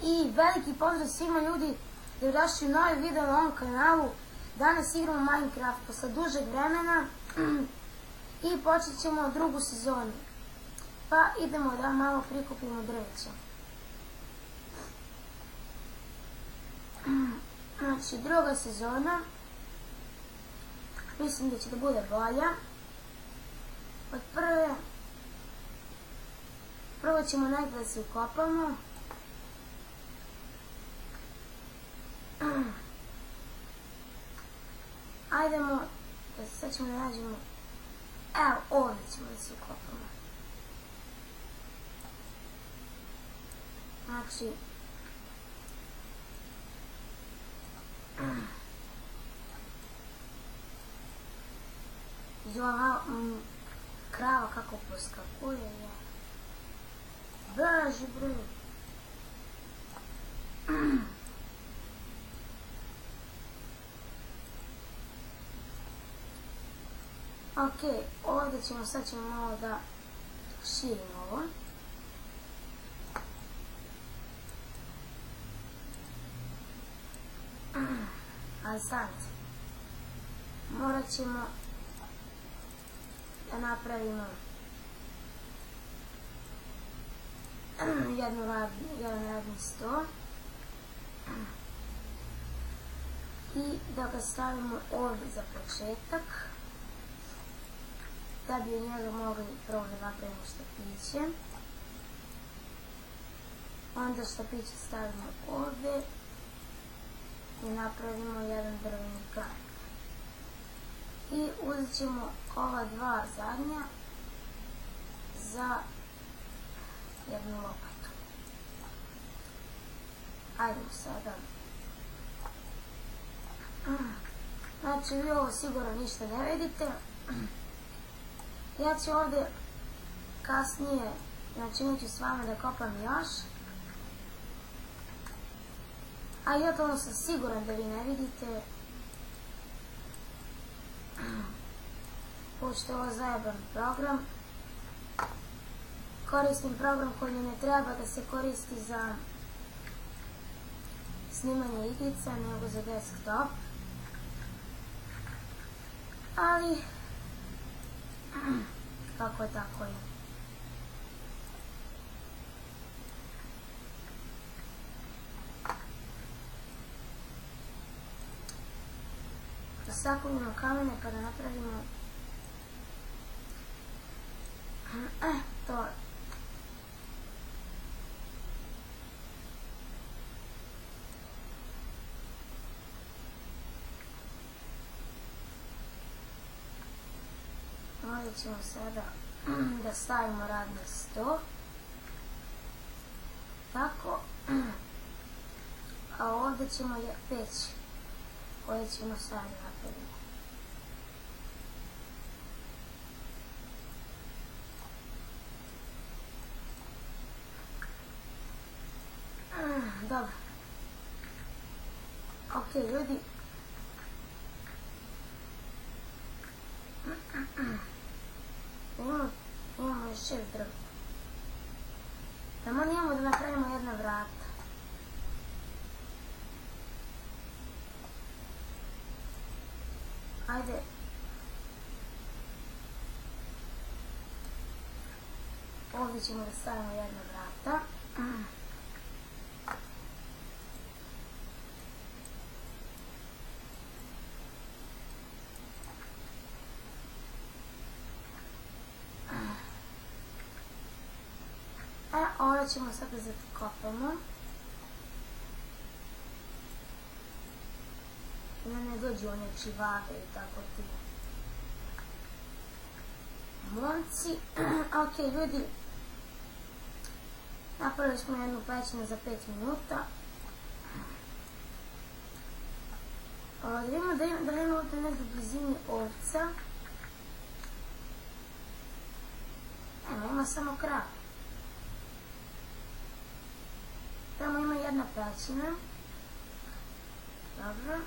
I veliki pozdrav svima ljudi da je došli u novi video na ovom kanalu. Danas igramo Minecraft posle dužeg vremena i počet ćemo drugu sezonu. Pa idemo da malo prikupimo drveće. Znači, druga sezona. Mislim da će da bude bolja od prve. Prvo ćemo najbolje da se ukopamo. Ajdemo, sad ćemo da nađemo, evo ovdje ćemo da se ukopamo. Znači, krava kako poskakuje, je. Brži, brži. Ok, ovdje ćemo, sad ćemo malo da širimo ovo. Ali sad, morat ćemo da napravimo jedan radni sto i da ga stavimo ovdje za početak, da bi u njega mogli prvo da napravimo štapiće. Onda štapiće stavimo ovdje i napravimo jedan drveni kart. I uzet ćemo ova dva zadnja za jednu lopatu. Hajdemo sada. Znači, vi ovo sigurno ništa ne vidite. Ja ću ovdje kasnije, znači neću s vama da kopam još. A ja to sam siguran da vi ne vidite. Pošto je ovo zajeban program. Koristim program koji ne treba da se koristi za snimanje igrica, nego za desktop. Ali, kako je tako je. Da sakupimo kamene pa da napravimo to. Ovdje ćemo sada da stavimo radni sto. Tako. A ovdje ćemo peć koje ćemo sada napraviti. Dobro. Ok, ljudi. Imamo još 6 drva. Tamo nijemo da napravimo jedna vrata. Ajde. Ovdje ćemo da stavimo jedna vrata. Ovo ćemo sada zakopamo. Da ne dođu one čivade i tako ti momci. Ok, ljudi. Napravili smo jednu pećinu za 5 minuta. Da vidimo ovdje negdje u blizini ovca. Ima samo krav. Tamo ima jedna pećina. Dobro.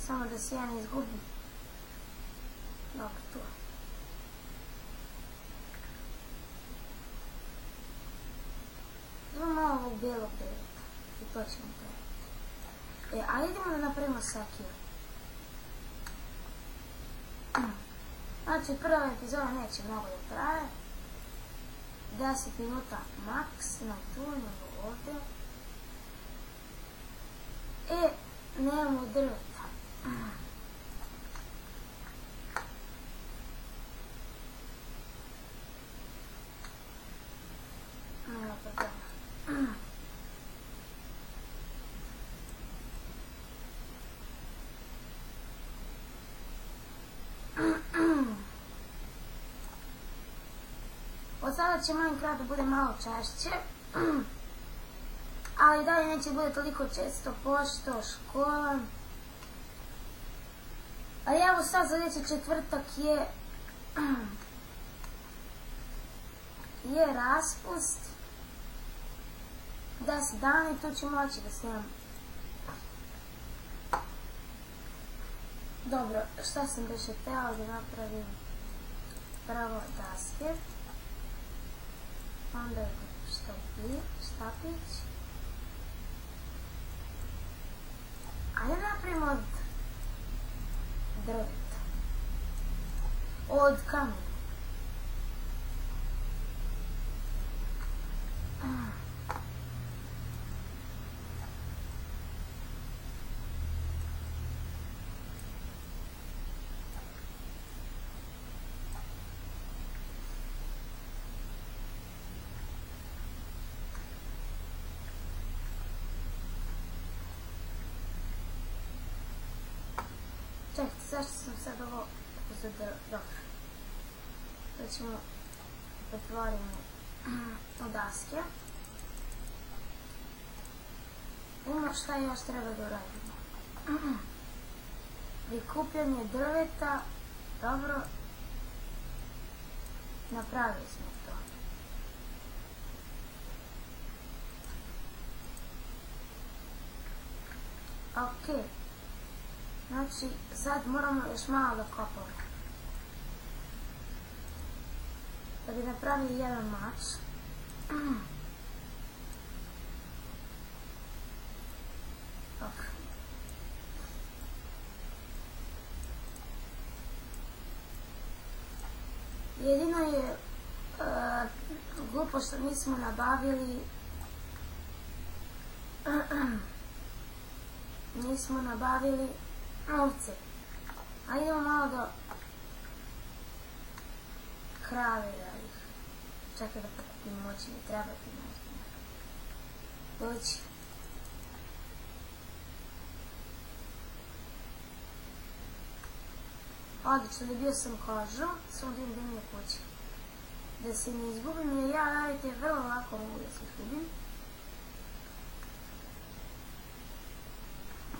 Samo da se ja ne izgubim. Dobro, tu. belog drveta. I to ćemo praviti. A idemo da napravimo sekiru. Znači, prva epizoda neće mnogo da traje. 10 minuta maks, na tu, nego ovdje. Nemamo drveta. Od sada će Minecraft da bude malo češće, ali dalje neće bude toliko često pošto škola. Ali evo sad sljedeći četvrtak je raspust. 10 dana i tu ću moći da snimam. Dobro, šta sam još htjela da napravim? Prvo daske. Onda štapić. Ajde napravimo od drveta. Od kamena. Čekajte, zašto sam sad ovo uzadila? Dobro. To ćemo pretvorimo u daske. Ima šta još treba da uradimo. Prikupljanje drveta. Dobro. Napravili smo to. Ok. Znači, sad moramo još malo da kopamo. Da bi napravili jedan mač. Dobro. Jedino je glupo što nismo nabavili ovce. A idemo malo do krave da ih. Čekaj da pokupim moći, ne treba ti možda. Doći. Odlično, dobio sam kožu, samo da idem na kući. Da se ne izgubim, jer ja, radite, vrlo lako mogu da se izgubim.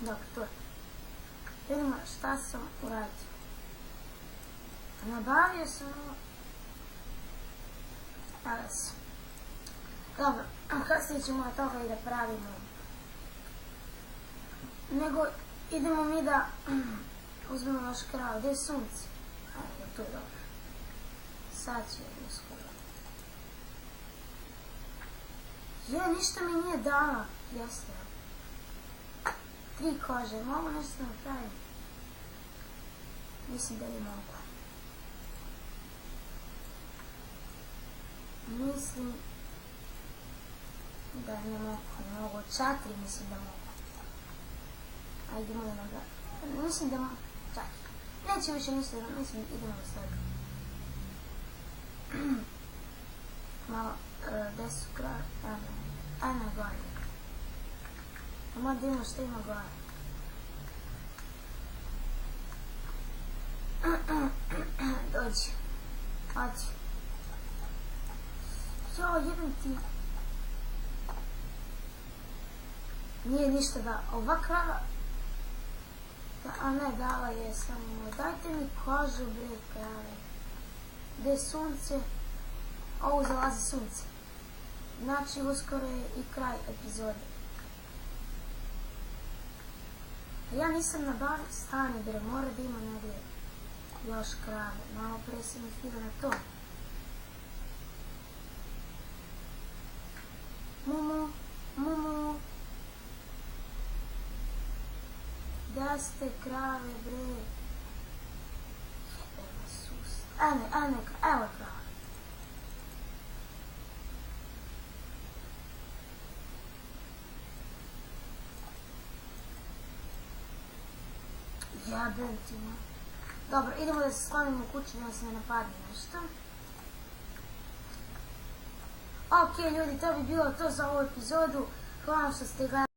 Dobro, to je. Vidimo šta sam uradio. Nabavio sam ovo. Sada sam. Dobro, kasnije ćemo od toga i da pravimo. Nego idemo mi da uzmemo još kravu. Gdje je sunce? Evo, tu je dobro. Sad ću jedno skoro. Ništa mi nije dala. Jeste. 3 kože. Mogu nešto napraviti? Mislim da ne mogu. Mislim da ne mogu. 4 mislim da mogu. Ajde, idemo da ga... Mislim da mogu. 4. Neće više mislim, idemo da sad. Malo, gde su kraj? Ajme gore. Malo da imamo što ima gore. Dođi. Ođi. Jo, jebim ti. Nije ništa da... Ova krava... A ne, dala je samo... Dajte mi kožu, bre, krave. Gde je sunce? Ovo zalazi sunce. Znači, uskoro je i kraj epizode. Ja nisam nabavio stanje, bre, mora da ima negdje još krave. Malo pre sam ih vidio na to. Mumu, gdje ste krave, bre? Jebela sus. Evo krave. Jebem ti, no. Dobro, idemo da se sklonimo u kući da nas ne napadne nešto. Ok, ljudi, to bi bilo to za ovu epizodu. Hvala što ste gledali.